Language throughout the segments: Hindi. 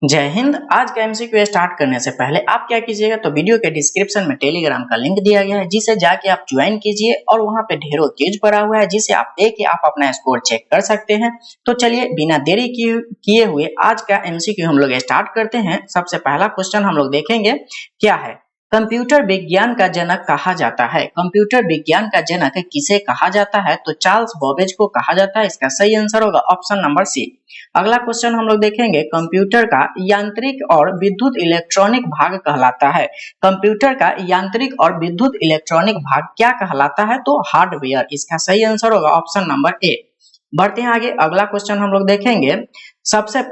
जय हिंद। आज का एमसीक्यू स्टार्ट करने से पहले आप क्या कीजिएगा तो वीडियो के डिस्क्रिप्शन में टेलीग्राम का लिंक दिया गया है, जिसे जाके आप ज्वाइन कीजिए और वहां पे ढेरों चीज पड़ा हुआ है जिसे आप देख के आप अपना स्कोर चेक कर सकते हैं। तो चलिए बिना देरी किए हुए आज का एमसीक्यू हम लोग स्टार्ट करते हैं। सबसे पहला क्वेश्चन हम लोग देखेंगे क्या है। कंप्यूटर विज्ञान का जनक कहा जाता है। कंप्यूटर विज्ञान का जनक किसे कहा जाता है तो चार्ल्स बॉबेज को कहा जाता है। इसका सही आंसर होगा ऑप्शन नंबर सी। अगला क्वेश्चन हम लोग देखेंगे कंप्यूटर का यांत्रिक और विद्युत इलेक्ट्रॉनिक भाग कहलाता है। कंप्यूटर का यांत्रिक और विद्युत इलेक्ट्रॉनिक भाग क्या कहलाता है तो हार्डवेयर। इसका सही आंसर होगा ऑप्शन नंबर ए। बढ़ते हैं आगे। अगला क्वेश्चन हम लोग देखेंगे सबसे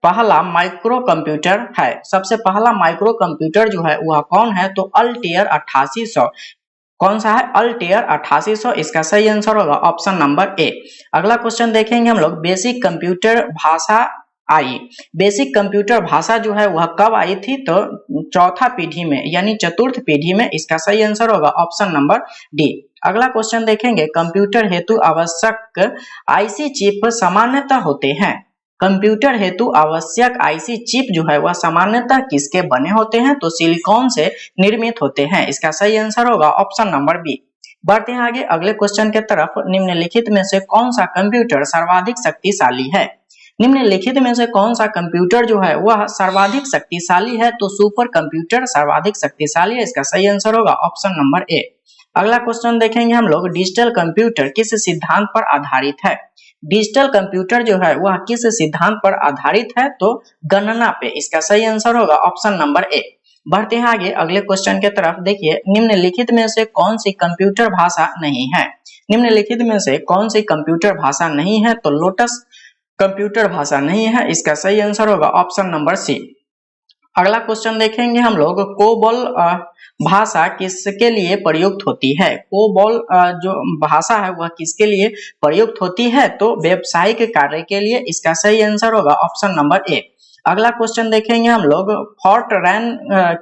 पहला माइक्रो कंप्यूटर है। सबसे पहला माइक्रो कंप्यूटर जो है वह कौन है तो अल्टेयर 8800। कौन सा है अल्टेयर 8800। इसका सही आंसर होगा ऑप्शन नंबर ए। अगला क्वेश्चन देखेंगे हम लोग बेसिक कंप्यूटर भाषा आई। बेसिक कंप्यूटर भाषा जो है वह कब आई थी तो चौथा पीढ़ी में यानी चतुर्थ पीढ़ी में। इसका सही आंसर होगा ऑप्शन नंबर डी। अगला क्वेश्चन देखेंगे कंप्यूटर हेतु आवश्यक आईसी चिप सामान्यतः होते हैं। कंप्यूटर हेतु आवश्यक आईसी चिप जो है वह सामान्यतः किसके बने होते हैं तो सिलिकॉन से निर्मित होते हैं। इसका सही आंसर होगा ऑप्शन नंबर बी। बढ़ते हैं आगे अगले क्वेश्चन के तरफ। निम्नलिखित में से कौन सा कंप्यूटर सर्वाधिक शक्तिशाली है। निम्नलिखित में से कौन सा कंप्यूटर जो है वह सर्वाधिक शक्तिशाली है तो सुपर कंप्यूटर सर्वाधिक शक्तिशाली है। इसका सही आंसर होगा ऑप्शन नंबर ए। अगला क्वेश्चन देखेंगे हम लोग डिजिटल कंप्यूटर किस सिद्धांत पर आधारित है। डिजिटल कंप्यूटर जो है वह किस सिद्धांत पर आधारित है तो गणना पे। इसका सही आंसर होगा ऑप्शन नंबर ए। बढ़ते हैं आगे अगले क्वेश्चन के तरफ। देखिए निम्नलिखित में से कौन सी कंप्यूटर भाषा नहीं है। निम्नलिखित में से कौन सी कंप्यूटर भाषा नहीं है तो लोटस कंप्यूटर भाषा नहीं है। इसका सही आंसर होगा ऑप्शन नंबर सी। अगला क्वेश्चन देखेंगे हम लोग कोबोल भाषा किसके लिए प्रयुक्त होती है। कोबोल जो भाषा है वह किसके लिए प्रयुक्त होती है तो व्यावसायिक कार्य के लिए। इसका सही आंसर होगा ऑप्शन नंबर ए। अगला क्वेश्चन देखेंगे हम लोग फोर्ट्रैन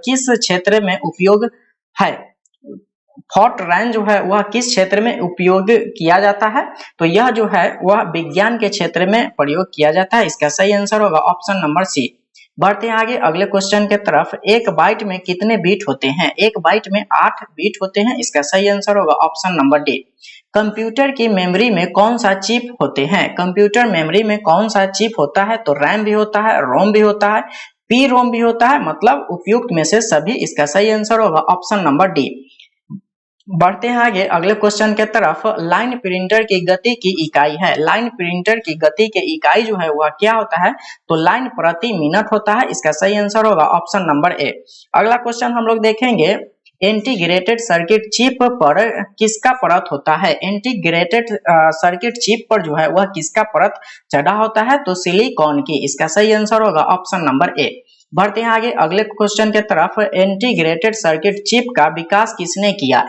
किस क्षेत्र में उपयोग है। फोर्ट्रैन जो है वह किस क्षेत्र में उपयोग किया जाता है तो यह जो है वह विज्ञान के क्षेत्र में प्रयोग किया जाता है। इसका सही आंसर होगा ऑप्शन नंबर सी। बढ़ते हैं आगे अगले क्वेश्चन के तरफ। एक बाइट में कितने बीट होते हैं। एक बाइट में 8 बीट होते हैं। इसका सही आंसर होगा ऑप्शन नंबर डी। कंप्यूटर की मेमोरी में कौन सा चिप होते हैं। कंप्यूटर मेमोरी में कौन सा चिप होता है तो रैम भी होता है, रोम भी होता है, पी रोम भी होता है, मतलब उपयुक्त में से सभी। इसका सही आंसर होगा ऑप्शन नंबर डी। बढ़ते हैं आगे अगले क्वेश्चन के तरफ। लाइन प्रिंटर की गति की इकाई है। लाइन प्रिंटर की गति की इकाई जो है वह क्या होता है तो लाइन प्रति मिनट होता है। इसका सही आंसर होगा ऑप्शन नंबर ए। अगला क्वेश्चन हम लोग देखेंगे इंटीग्रेटेड सर्किट चिप पर किसका परत होता है। इंटीग्रेटेड सर्किट चिप पर जो है वह किसका परत चढ़ा होता है तो सिलिकॉन की। इसका सही आंसर होगा ऑप्शन नंबर ए। बढ़ते हैं आगे अगले क्वेश्चन के तरफ। इंटीग्रेटेड सर्किट चिप का विकास किसने किया।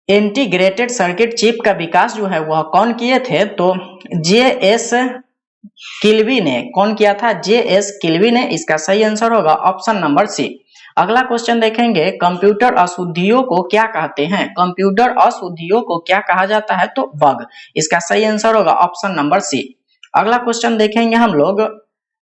इंटीग्रेटेड सर्किट चिप का विकास जो है वह कौन किए थे तो जे.एस. किल्वी ने। कौन किया था जे.एस. किल्वी ने। इसका सही आंसर होगा ऑप्शन नंबर सी। अगला क्वेश्चन देखेंगे कंप्यूटर अशुद्धियों को क्या कहते हैं। कंप्यूटर अशुद्धियों को क्या कहा जाता है तो बग। इसका सही आंसर होगा ऑप्शन नंबर सी। अगला क्वेश्चन देखेंगे हम लोग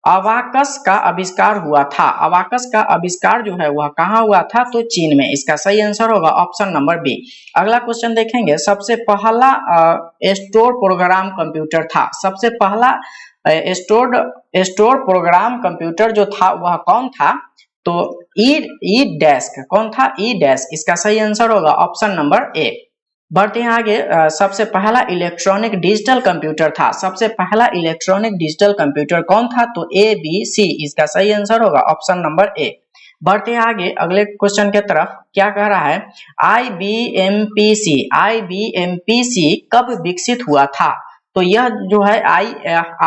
अबाकस का आविष्कार हुआ था। अबाकस का आविष्कार जो है वह कहाँ हुआ था तो चीन में। इसका सही आंसर होगा ऑप्शन नंबर बी। अगला क्वेश्चन देखेंगे सबसे पहला स्टोर प्रोग्राम कंप्यूटर था। सबसे पहला स्टोर प्रोग्राम कंप्यूटर जो था वह कौन था तो ई डेस्क। कौन था ई डेस्क। इसका सही आंसर होगा ऑप्शन नंबर ए। बढ़ते हैं आगे। सबसे पहला इलेक्ट्रॉनिक डिजिटल कंप्यूटर था। सबसे पहला इलेक्ट्रॉनिक डिजिटल कंप्यूटर कौन था तो ए बी सी। इसका सही आंसर होगा ऑप्शन नंबर ए। बढ़ते हैं आगे अगले क्वेश्चन के तरफ। क्या कह रहा है IBM-PC। IBM-PC कब विकसित हुआ था तो यह जो है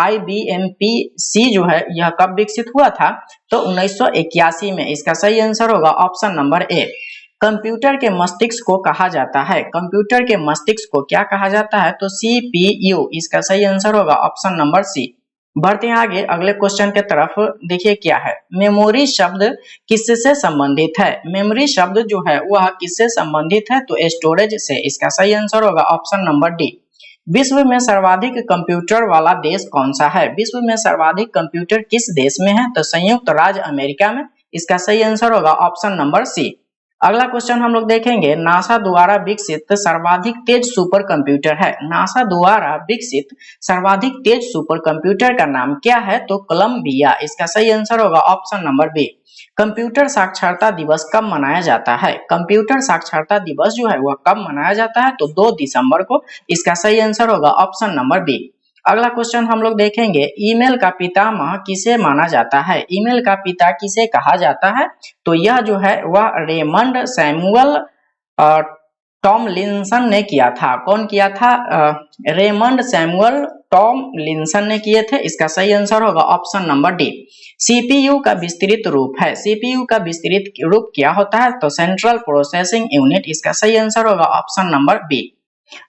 IBM-PC जो है यह कब विकसित हुआ था तो 1981 में। इसका सही आंसर होगा ऑप्शन नंबर ए। कंप्यूटर के मस्तिष्क को कहा जाता है। कंप्यूटर के मस्तिष्क को क्या कहा जाता है तो CPU। इसका सही आंसर होगा ऑप्शन नंबर सी। बढ़ते हैं आगे अगले क्वेश्चन के तरफ। देखिए क्या है मेमोरी शब्द किससे संबंधित है। मेमोरी शब्द जो है वह किससे संबंधित है तो स्टोरेज से। इसका सही आंसर होगा ऑप्शन नंबर डी। विश्व में सर्वाधिक कंप्यूटर वाला देश कौन सा है? विश्व में सर्वाधिक कंप्यूटर किस देश में है? तो संयुक्त राज्य अमेरिका में। इसका सही आंसर होगा ऑप्शन नंबर सी। अगला क्वेश्चन हम लोग देखेंगे, नासा द्वारा विकसित सर्वाधिक तेज सुपर कंप्यूटर है। नासा द्वारा विकसित सर्वाधिक तेज सुपर कंप्यूटर का नाम क्या है? तो कोलंबिया। इसका सही आंसर होगा ऑप्शन नंबर बी। कंप्यूटर साक्षरता दिवस कब मनाया जाता है? कंप्यूटर साक्षरता दिवस जो है वह कब मनाया जाता है? तो 2 दिसंबर को। इसका सही आंसर होगा ऑप्शन नंबर बी। अगला क्वेश्चन हम लोग देखेंगे, ईमेल का पितामह किसे माना जाता है? ईमेल का पिता किसे कहा जाता है? तो यह जो है वह रेमंड सैमुअल टॉमलिंसन ने किया था। कौन किया था? रेमंड सैमुअल टॉमलिंसन ने किए थे। इसका सही आंसर होगा ऑप्शन नंबर डी। सीपीयू का विस्तृत रूप है। सीपीयू का विस्तृत रूप क्या होता है? तो सेंट्रल प्रोसेसिंग यूनिट। इसका सही आंसर होगा ऑप्शन नंबर बी।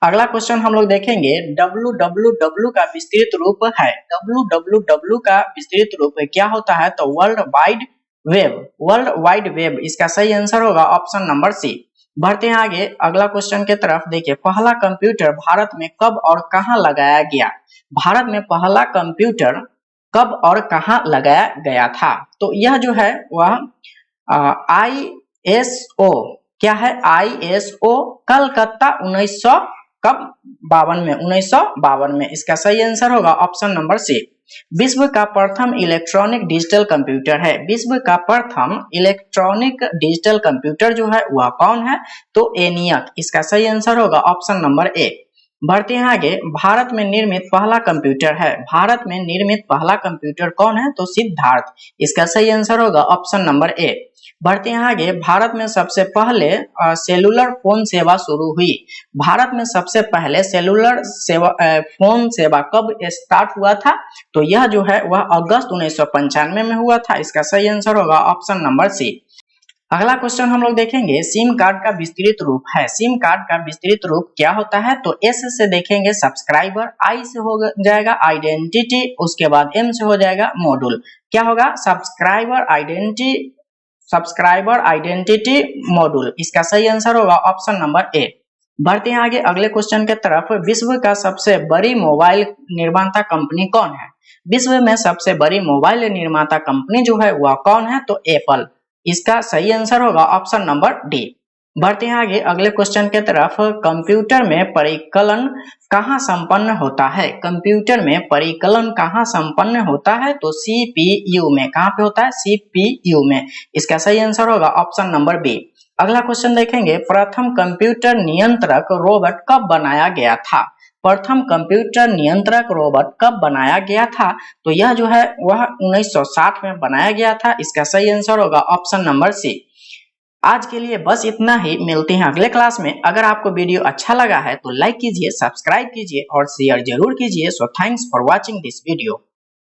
अगला क्वेश्चन हम लोग देखेंगे, www का विस्तृत रूप है। www का विस्तृत रूप क्या होता है? तो world wide web. World wide web. इसका सही आंसर होगा ऑप्शन नंबर सी। बढ़ते हैं आगे अगला क्वेश्चन के तरफ। देखिए, पहला कंप्यूटर भारत में कब और कहां लगाया गया? भारत में पहला कंप्यूटर कब और कहां लगाया गया था? तो यह जो है वह ISO क्या है? ISO कलकत्ता 1952 में। इसका सही आंसर होगा ऑप्शन नंबर सी। विश्व का प्रथम इलेक्ट्रॉनिक डिजिटल कंप्यूटर है। विश्व का प्रथम इलेक्ट्रॉनिक डिजिटल कंप्यूटर जो है वह कौन है? तो एनियक। इसका सही आंसर होगा ऑप्शन नंबर ए। बढ़ते हैं आगे, भारत में निर्मित पहला कंप्यूटर है। भारत में निर्मित पहला कंप्यूटर कौन है? तो सिद्धार्थ। इसका सही आंसर होगा ऑप्शन नंबर ए। बढ़ते हैं आगे, भारत में सबसे पहले सेलुलर फोन सेवा शुरू हुई। भारत में सबसे पहले सेलुलर फोन सेवा कब स्टार्ट हुआ था? तो यह जो है वह अगस्त 1995 में हुआ था। इसका सही आंसर होगा ऑप्शन नंबर सी। अगला क्वेश्चन हम लोग देखेंगे, सिम कार्ड का विस्तृत रूप है। सिम कार्ड का विस्तृत रूप क्या होता है? तो एस से देखेंगे सब्सक्राइबर, आई से हो जाएगा आइडेंटिटी, उसके बाद एम से हो जाएगा मॉड्यूल। क्या होगा? Subscriber identity module. इसका सही आंसर होगा ऑप्शन नंबर ए। बढ़ते हैं आगे अगले क्वेश्चन के तरफ। विश्व का सबसे बड़ी मोबाइल निर्माता कंपनी कौन है? विश्व में सबसे बड़ी मोबाइल निर्माता कंपनी जो है वह कौन है? तो एप्पल। इसका सही आंसर होगा ऑप्शन नंबर डी। बढ़ते हैं आगे अगले क्वेश्चन के तरफ। कंप्यूटर में परिकलन कहाँ संपन्न होता है? कंप्यूटर में परिकलन कहाँ संपन्न होता है? तो CPU में। कहाँ पे होता है? CPU में। इसका सही आंसर होगा ऑप्शन नंबर बी। अगला क्वेश्चन देखेंगे, प्रथम कंप्यूटर नियंत्रक रोबोट कब बनाया गया था? प्रथम कंप्यूटर नियंत्रक रोबोट कब बनाया गया था? तो यह जो है वह 1960 में बनाया गया था। इसका सही आंसर होगा ऑप्शन नंबर सी। आज के लिए बस इतना ही। मिलते हैं अगले क्लास में। अगर आपको वीडियो अच्छा लगा है तो लाइक कीजिए, सब्सक्राइब कीजिए और शेयर जरूर कीजिए। So thanks for watching this video.